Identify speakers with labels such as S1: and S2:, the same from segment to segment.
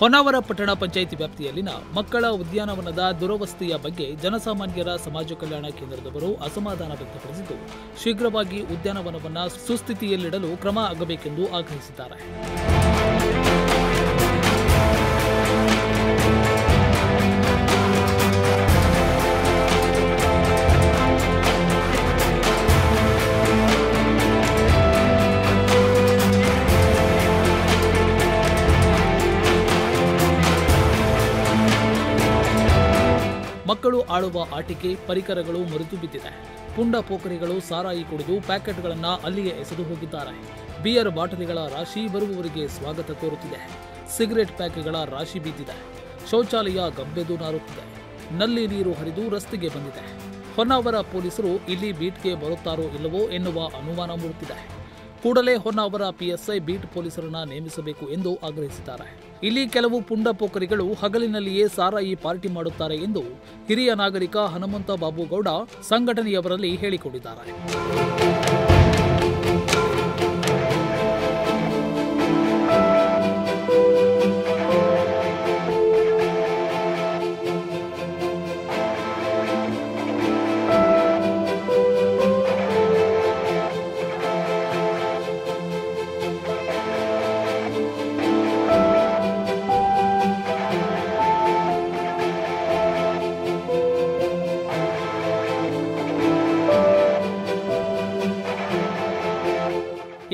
S1: ಹೊನ್ನಾವರ ಪಟ್ಟಣ ಪಂಚಾಯಿತಿ ವ್ಯಾಪ್ತಿಯಲ್ಲಿನ ಮಕ್ಕಳ ಉದ್ಯಾನವನದ ದುರವಸ್ಥೆಯ ಬಗ್ಗೆ ಜನಸಾಮಾನ್ಯರ ಸಮಾಜ ಕಲ್ಯಾಣ ಕೇಂದ್ರದವರು ಅಸಮಾಧಾನ ವ್ಯಕ್ತಪಡಿಸಿದ್ದು, ಶೀಘ್ರವಾಗಿ ಉದ್ಯಾನವನವನ್ನು ಸುಸ್ಥಿತಿಯಲ್ಲಿಡಲು ಕ್ರಮ ಆಗಬೇಕೆಂದು ಆಗ್ರಹಿಸಿದ್ದಾರೆ. ಮಕ್ಕಳು ಆಡುವ ಆಟಿಕೆ ಪರಿಕರಗಳು ಮರೆತು ಬಿದ್ದಿದೆ. ಪುಂಡ ಪೋಖರಿಗಳು ಸಾರಾಯಿ ಕುಡಿದು ಪ್ಯಾಕೆಟ್ಗಳನ್ನು ಅಲ್ಲಿಯೇ ಎಸೆದು ಹೋಗಿದ್ದಾರೆ. ಬಿಯರ್ ಬಾಟಲಿಗಳ ರಾಶಿ ಬರುವವರಿಗೆ ಸ್ವಾಗತ ಕೋರುತ್ತಿದೆ. ಸಿಗರೆಟ್ ಪ್ಯಾಕ್ಗಳ ರಾಶಿ ಬಿದ್ದಿದೆ. ಶೌಚಾಲಯ ಗಬ್ಬೆದು ನಾರುತ್ತಿದೆ. ನಲ್ಲಿ ನೀರು ಹರಿದು ರಸ್ತೆಗೆ ಬಂದಿದೆ. ಹೊನ್ನಾವರ ಪೊಲೀಸರು ಇಲ್ಲಿ ಬೀಟ್ಗೆ ಬರುತ್ತಾರೋ ಇಲ್ಲವೋ ಎನ್ನುವ ಅನುಮಾನ ಮೂಡುತ್ತಿದೆ. ಕೂಡಲೇ ಹೊನ್ನಾವರ ಪಿಎಸ್ಐ ಬೀಟ್ ಪೊಲೀಸರನ್ನ ನೇಮಿಸಬೇಕು ಎಂದು ಆಗ್ರಹಿಸಿದ್ದಾರೆ. ಇಲ್ಲಿ ಕೆಲವು ಪುಂಡ ಪೋಖರಿಗಳು ಹಗಲಿನಲ್ಲಿಯೇ ಸಾರಾಯಿ ಪಾರ್ಟಿ ಮಾಡುತ್ತಾರೆ ಎಂದು ಹಿರಿಯ ನಾಗರಿಕ ಹನುಮಂತ ಬಾಬುಗೌಡ ಸಂಘಟನೆಯವರಲ್ಲಿ ಹೇಳಿಕೊಂಡಿದ್ದಾರೆ.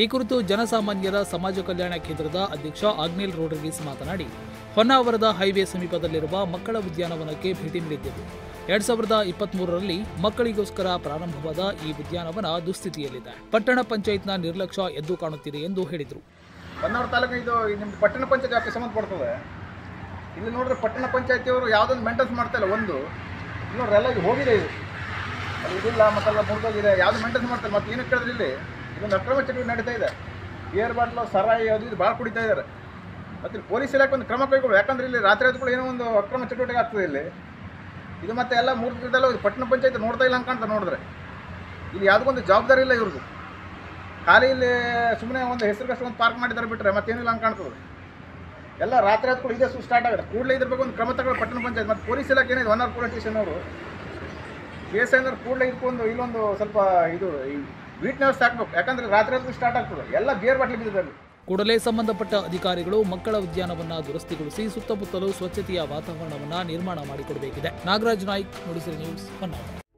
S1: ಈ ಕುರಿತು ಜನಸಾಮಾನ್ಯರ ಸಮಾಜ ಕಲ್ಯಾಣ ಕೇಂದ್ರದ ಅಧ್ಯಕ್ಷ ಆಗ್ನೇಲ್ ರೋಡ್ರಿಗೀಸ್ ಮಾತನಾಡಿ, ಹೊನ್ನಾವರದ ಹೈವೇ ಸಮೀಪದಲ್ಲಿರುವ ಮಕ್ಕಳ ಉದ್ಯಾನವನಕ್ಕೆ ಭೇಟಿ ನೀಡಿದ್ದೆವು. 2023ರಲ್ಲಿ ಮಕ್ಕಳಿಗೋಸ್ಕರ ಪ್ರಾರಂಭವಾದ ಈ ಉದ್ಯಾನವನ ದುಸ್ಥಿತಿಯಲ್ಲಿದೆ. ಪಟ್ಟಣ ಪಂಚಾಯತ್ನ ನಿರ್ಲಕ್ಷ್ಯ ಎದ್ದು ಕಾಣುತ್ತಿದೆ ಎಂದು ಹೇಳಿದರು.
S2: ಹೊನ್ನಾವರ ತಾಲೂಕು ಇದು ನಿಮ್ಮ ಪಟ್ಟಣ ಪಂಚಾಯತ್ ಯಾಕೆ ಸಂಬಂಧಪಡ್ತದೆ. ಇಲ್ಲಿ ನೋಡಿದ್ರೆ ಪಟ್ಟಣ ಪಂಚಾಯತಿಯವರು ಯಾವುದೊಂದು ಮೇಂಟೆನ್ಸ್ ಮಾಡ್ತಾ ಇಲ್ಲ. ಒಂದು ನೋಡ್ರಿ ಎಲ್ಲ ಇದು ಹೋಗಿದೆ, ಇದು ಅಲ್ಲಿ ಇದಿಲ್ಲ ಮತ್ತೆಲ್ಲ ಮುರಿದೋಗಿದೆ, ಯಾವುದು ಮೇಂಟೆನ್ಸ್ ಮಾಡ್ತಾರೆ. ಮತ್ತೆ ಏನಕ್ಕೆ ಕೇಳಿದ್ರೆ ಇಲ್ಲಿ ಇದೊಂದು ಅಕ್ರಮ ಚಟುವಟಿಕೆ ನಡೀತಾ ಇದೆ. ಬಿಯರ್ ಬಾಟ್ಲು ಸರಾಯಿ ಅದು ಇದು ಭಾಳ ಕುಡಿತಾ ಇದ್ದಾರೆ. ಮತ್ತು ಇಲ್ಲಿ ಪೊಲೀಸ್ ಇಲಾಖೆ ಒಂದು ಕ್ರಮ ಕೈಗೊಳ್ಳು. ಯಾಕಂದರೆ ಇಲ್ಲಿ ರಾತ್ರಿ ಹೊತ್ತು ಏನೋ ಒಂದು ಅಕ್ರಮ ಚಟುವಟಿಕೆ ಆಗ್ತದೆ ಇಲ್ಲಿ. ಇದು ಮತ್ತೆ ಎಲ್ಲ ಮೂರ್ತಿದೆಲ್ಲ ಪಟ್ಟಣ ಪಂಚಾಯತ್ ನೋಡ್ತಾ ಇಲ್ಲ ಅನ್ಕಾಣ್ತಾ. ನೋಡಿದ್ರೆ ಇಲ್ಲಿ ಯಾವುದಕ್ಕೊಂದು ಜವಾಬ್ದಾರಿ ಇಲ್ಲ ಇವ್ರದ್ದು. ಖಾಲಿ ಇಲ್ಲಿ ಸುಮ್ಮನೆ ಒಂದು ಹೆಸರುಗಷ್ಟು ಒಂದು ಪಾರ್ಕ್ ಮಾಡಿದ್ದಾರೆ ಬಿಟ್ಟರೆ ಮತ್ತೇನಿಲ್ಲ ಅನ್ಕಾಣ್ತದೆ. ಎಲ್ಲ ರಾತ್ರಿ ಹೊತ್ತು ಇದೇ ಸ್ಟಾರ್ಟ್ ಆಗುತ್ತೆ. ಕೂಡಲೇ ಇದ್ರ ಬಗ್ಗೆ ಒಂದು ಕ್ರಮ ತಗೊಳ್ಳಿ ಪಟ್ಟಣ ಪಂಚಾಯತ್. ಮತ್ತು ಪೊಲೀಸ್ ಇಲಾಖೆ ಏನಿದೆ ಹೊನ್ನಾವರ ಪೊಲೀಸ್ ಸ್ಟೇಷನ್ ಅವರು PSI ಅಂದ್ರೆ ಕೂಡಲೇ ಇದಕ್ಕೊಂದು ಇಲ್ಲೊಂದು ಸ್ವಲ್ಪ ಇದು ವೀಟ್ನ ವ್ಯವಸ್ಥೆ ಹಾಕಬೇಕು. ಯಾಕಂದರೆ ರಾತ್ರಿ ಹೊತ್ತು ಸ್ಟಾರ್ಟ್ ಆಗ್ತದೆ. ಎಲ್ಲ ಬಿಯರ್ ಬಾಟ್ಲಿ ಬಿದ್ದಿದ್ದಾರೆ.
S1: ಕೂಡಲೇ ಸಂಬಂಧಪಟ್ಟ ಅಧಿಕಾರಿಗಳು ಮಕ್ಕಳ ಉದ್ಯಾನವನ್ನ ದುರಸ್ತಿಗೊಳಿಸಿ ಸುತ್ತಮುತ್ತಲೂ ಸ್ವಚ್ಛತೆಯ ವಾತಾವರಣವನ್ನ ನಿರ್ಮಾಣ ಮಾಡಿಕೊಡಬೇಕಿದೆ. ನಾಗರಾಜ್ ನಾಯ್ಕ್, ನುಡಿಸಿರಿ ನ್ಯೂಸ್, ಹೊನ್ನಾವರ.